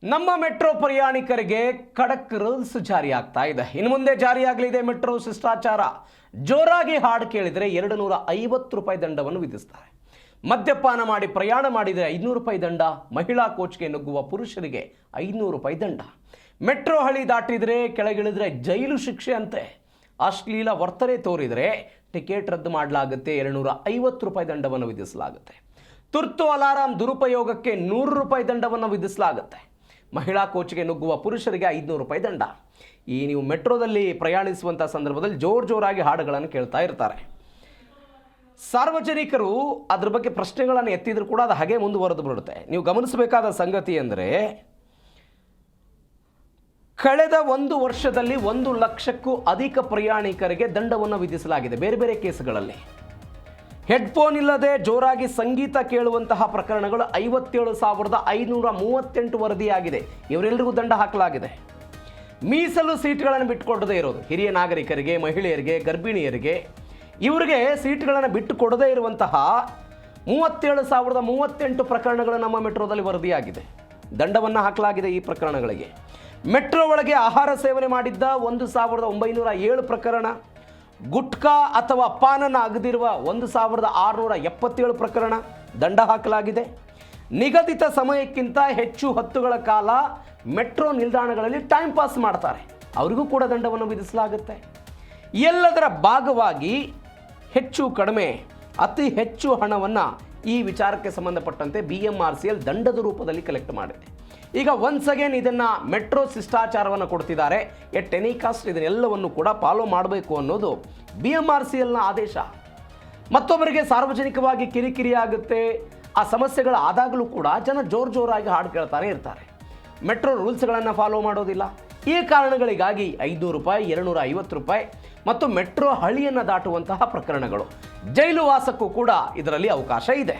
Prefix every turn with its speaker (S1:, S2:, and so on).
S1: ನಮ್ಮ ಮೆಟ್ರೋ ಪ್ರಯಾಣಿಕರಿಗೆ ಖಡಕ್ ರೂಲ್ಸ್ ಜಾರಿಯಾಗ್ತಾ ಇದೆ. ಇನ್ನು ಮುಂದೆ ಜಾರಿಯಾಗಲಿದೆ ಮೆಟ್ರೋ ಶಿಷ್ಟಾಚಾರ. ಜೋರಾಗಿ ಹಾಡು ಕೇಳಿದರೆ 250 ರೂಪಾಯಿ ದಂಡವನ್ನು ವಿಧಿಸ್ತಾರೆ. ಮದ್ಯಪಾನ ಮಾಡಿ ಪ್ರಯಾಣ ಮಾಡಿದರೆ 500 ರೂಪಾಯಿ ದಂಡ. ಮಹಿಳಾ ಕೋಚ್ಗೆ ನುಗ್ಗುವ ಪುರುಷರಿಗೆ 500 ರೂಪಾಯಿ ದಂಡ. ಮೆಟ್ರೋ ಹಳಿ ದಾಟಿದರೆ ಕೆಳಗಿಳಿದ್ರೆ ಜೈಲು ಶಿಕ್ಷೆ ಅಂತೆ. ಅಶ್ಲೀಲ ವರ್ತನೆ ತೋರಿದರೆ ಟಿಕೆಟ್ ರದ್ದು ಮಾಡಲಾಗುತ್ತೆ. 250 ರೂಪಾಯಿ ದಂಡವನ್ನು ವಿಧಿಸಲಾಗುತ್ತೆ. ತುರ್ತು ಅಲಾರಾಂ ದುರುಪಯೋಗಕ್ಕೆ 100 ರೂಪಾಯಿ ದಂಡವನ್ನು ವಿಧಿಸಲಾಗುತ್ತೆ. ಮಹಿಳಾ ಕೋಚ್ಗೆ ನುಗ್ಗುವ ಪುರುಷರಿಗೆ 500 ರೂಪಾಯಿ ದಂಡ. ನೀವು ಮೆಟ್ರೋದಲ್ಲಿ ಪ್ರಯಾಣಿಸುವಂಥ ಸಂದರ್ಭದಲ್ಲಿ ಜೋರಾಗಿ ಹಾಡುಗಳನ್ನು ಕೇಳ್ತಾ ಇರ್ತಾರೆ. ಸಾರ್ವಜನಿಕರು ಅದ್ರ ಬಗ್ಗೆ ಪ್ರಶ್ನೆಗಳನ್ನು ಎತ್ತಿದ್ರು ಕೂಡ ಅದು ಹಾಗೆ ಮುಂದುವರೆದು ಬಿಡುತ್ತೆ. ನೀವು ಗಮನಿಸಬೇಕಾದ ಸಂಗತಿ ಅಂದರೆ, ಕಳೆದ 1 ವರ್ಷದಲ್ಲಿ 1 ಲಕ್ಷಕ್ಕೂ ಅಧಿಕ ಪ್ರಯಾಣಿಕರಿಗೆ ದಂಡವನ್ನು ವಿಧಿಸಲಾಗಿದೆ. ಬೇರೆ ಬೇರೆ ಕೇಸುಗಳಲ್ಲಿ ಹೆಡ್ಫೋನ್ ಇಲ್ಲದೆ ಜೋರಾಗಿ ಸಂಗೀತ ಕೇಳುವಂತಹ ಪ್ರಕರಣಗಳು 57,538 ವರದಿಯಾಗಿದೆ. ಇವರೆಲ್ಲರಿಗೂ ದಂಡ ಹಾಕಲಾಗಿದೆ. ಮೀಸಲು ಸೀಟ್ಗಳನ್ನು ಬಿಟ್ಟುಕೊಡದೇ ಇರೋದು, ಹಿರಿಯ ನಾಗರಿಕರಿಗೆ, ಮಹಿಳೆಯರಿಗೆ, ಗರ್ಭಿಣಿಯರಿಗೆ, ಇವರಿಗೆ ಸೀಟ್ಗಳನ್ನು ಬಿಟ್ಟು ಕೊಡದೇ ಇರುವಂತಹ 37,038 ಪ್ರಕರಣಗಳು ನಮ್ಮ ಮೆಟ್ರೋದಲ್ಲಿ ವರದಿಯಾಗಿದೆ. ದಂಡವನ್ನು ಹಾಕಲಾಗಿದೆ ಈ ಪ್ರಕರಣಗಳಿಗೆ. ಮೆಟ್ರೋ ಒಳಗೆ ಆಹಾರ ಸೇವನೆ ಮಾಡಿದ್ದ 1,907 ಪ್ರಕರಣ, ಗುಟ್ಕಾ ಅಥವಾ ಪಾನನ ಅಗದಿರುವ 1,677 ಪ್ರಕರಣ ದಂಡ ಹಾಕಲಾಗಿದೆ. ನಿಗದಿತ ಸಮಯಕ್ಕಿಂತ ಹೆಚ್ಚು ಹೊತ್ತುಗಳ ಕಾಲ ಮೆಟ್ರೋ ನಿಲ್ದಾಣಗಳಲ್ಲಿ ಟೈಮ್ ಪಾಸ್ ಮಾಡ್ತಾರೆ, ಅವರಿಗೂ ಕೂಡ ದಂಡವನ್ನು ವಿಧಿಸಲಾಗುತ್ತೆ. ಎಲ್ಲದರ ಭಾಗವಾಗಿ ಹೆಚ್ಚು ಕಡಿಮೆ ಅತಿ ಹೆಚ್ಚು ಹಣವನ್ನು ಈ ವಿಚಾರಕ್ಕೆ ಸಂಬಂಧಪಟ್ಟಂತೆ BMRCL ದಂಡದ ರೂಪದಲ್ಲಿ ಕಲೆಕ್ಟ್ ಮಾಡಿದೆ. ಈಗ ಒನ್ಸ್ ಅಗೇನ್ ಇದನ್ನು ಮೆಟ್ರೋ ಶಿಷ್ಟಾಚಾರವನ್ನು ಕೊಡ್ತಿದ್ದಾರೆ. ಎಟ್ ಎನಿ ಕಾಸ್ಟ್ ಇದನ್ನೆಲ್ಲವನ್ನು ಕೂಡ ಫಾಲೋ ಮಾಡಬೇಕು ಅನ್ನೋದು BMRCLನ ಆದೇಶ. ಮತ್ತೊಬ್ಬರಿಗೆ ಸಾರ್ವಜನಿಕವಾಗಿ ಕಿರಿಕಿರಿ ಆಗುತ್ತೆ, ಆ ಸಮಸ್ಯೆಗಳು ಆದಾಗಲೂ ಕೂಡ ಜನ ಜೋರಾಗಿ ಹಾಡು ಕೇಳ್ತಾನೆ ಇರ್ತಾರೆ. ಮೆಟ್ರೋ ರೂಲ್ಸ್ಗಳನ್ನು ಫಾಲೋ ಮಾಡೋದಿಲ್ಲ. ಈ ಕಾರಣಗಳಿಗಾಗಿ 500 ರೂಪಾಯಿ, 250 ರೂಪಾಯಿ ಮತ್ತು ಮೆಟ್ರೋ ಹಳಿಯನ್ನು ದಾಟುವಂತಹ ಪ್ರಕರಣಗಳು, ಜೈಲು ವಾಸಕ್ಕೂ ಕೂಡ ಇದರಲ್ಲಿ ಅವಕಾಶ ಇದೆ.